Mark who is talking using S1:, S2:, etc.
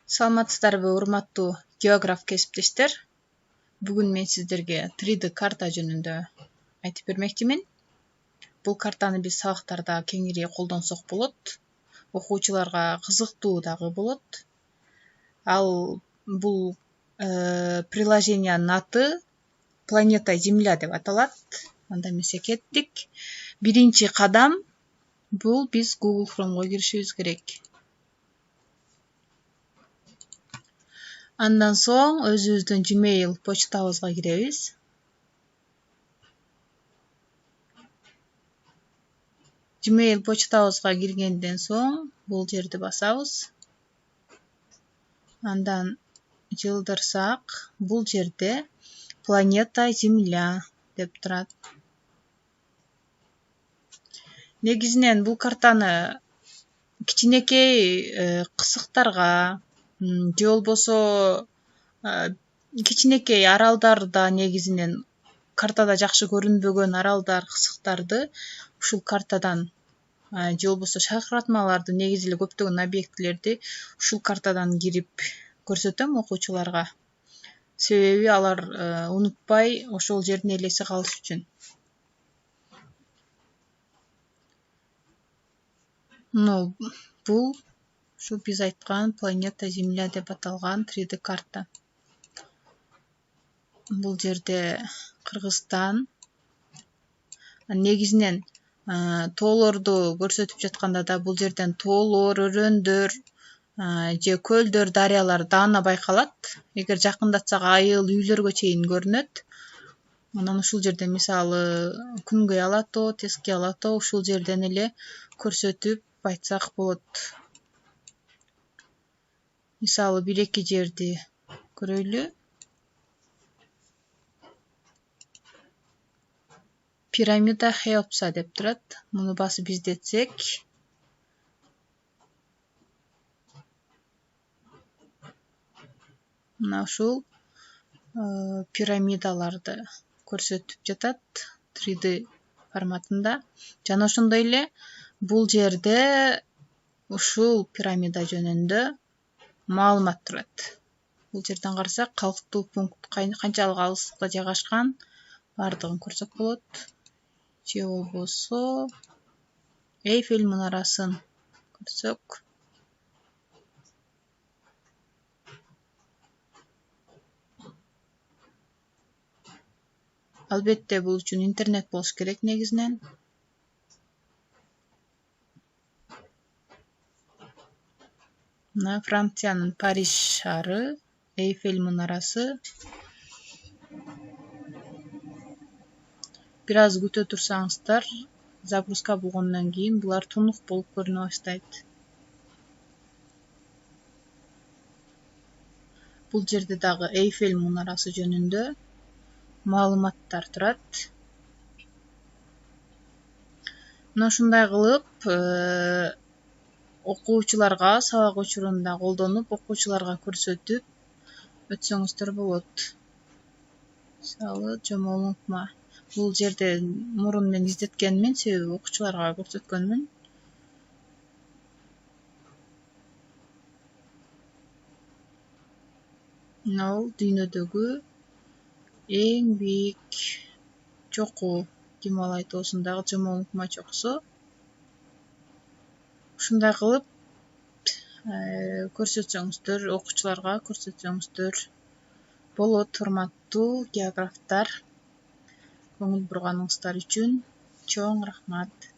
S1: Саламатсыздарбы, урматтуу географ кесиптештер. Бүгүн мен сиздерге 3D карта жөнүндө айтып бермекчимин. Бул картаны биз сабактарда кеңири колдонсок болот. Окуучуларга кызыктуу дагы болот. Ал бул приложениянын аты Планета Земля деп аталат. Анда эмесе кеттик. Биринчи кадам бул биз Google Chrome'го киришибиз керек. Андан соң өзүбүздүн Gmail почтабызга киребиз. Gmail почтабызга киргенден соң бул жерди басабыз. Андан жылдырсак, бул жерде Планета Земля деп турат. Негизинен бул картаны кичинекей кысыктарга же болбосо кичинекей аралдарда негизинен картада жакшы көрүнбөгөн аралдар, кысыктарды ушул картадан же болбосо шакыратмаларды, негизи эле көптөгөн объектилерди ушул картадан кирип көрсөтөм окуучуларга. Себеби алар унутпай ошол жердин элеси калыш үчүн. Бул ушу биз айткан Планета Земля деп аталган 3D карта. Бул жерде Кыргызстан, негизинен тоолорду көрсөтүп жатканда да бул жерден тоолор, өрөндөр же көлдөр, дарыялар даана байкалат. Эгер жакындатсак айыл, үйлөргө чейин көрүнөт. Анан ушул жерде мисалы Күнгөй ала тоо, Тескей ала тоо ушул жерден эле көрсөтүп айтсак болот. Мисалы бир-эки жерди көрөйлү. Пирамида Хеопса деп турат. Муну басып издетсек, мына ушул пирамидаларды көрсөтүп жатат 3D форматында. Жана ошондой эле бул жерде ушул пирамида жөнүндө маалымат турат. Бул жерден карасак, калктуу пункт канчалык алыстыкта жайгашкан бардыгын көрсөк болот. Же болбосо Эйфель мунарасын көрсөк. Албетте бул үчүн интернет болуш керек негизинен. Мына Франциянын Париж шаары, Эйфель мунарасы. Бир аз күтө турсаңыздар, загрузка болгондон кийин булар тунук болуп көрүнө баштайт. Бул жерде дагы Эйфель мунарасы жөнүндө маалыматтар турат. Мына ушундай кылып окуучуларга сабак учурунда колдонуп, окуучуларга көрсөтүп өтсөңүздөр болот. Мисалы, жомолуң укма. Бул жерде мурун мен издеткенмин, себеби окуучуларга көрсөткөнмүн. Ал дүйнөдөгү эң бийик чоку, Гималай тоосундагы жомолуң укма чокусу. Ушундай кылып көрсөтсөңүздөр, окуучуларга көрсөтсөңүздөр болот, урматтуу географтар. Көңүл бурганыңыздар үчүн чоң рахмат.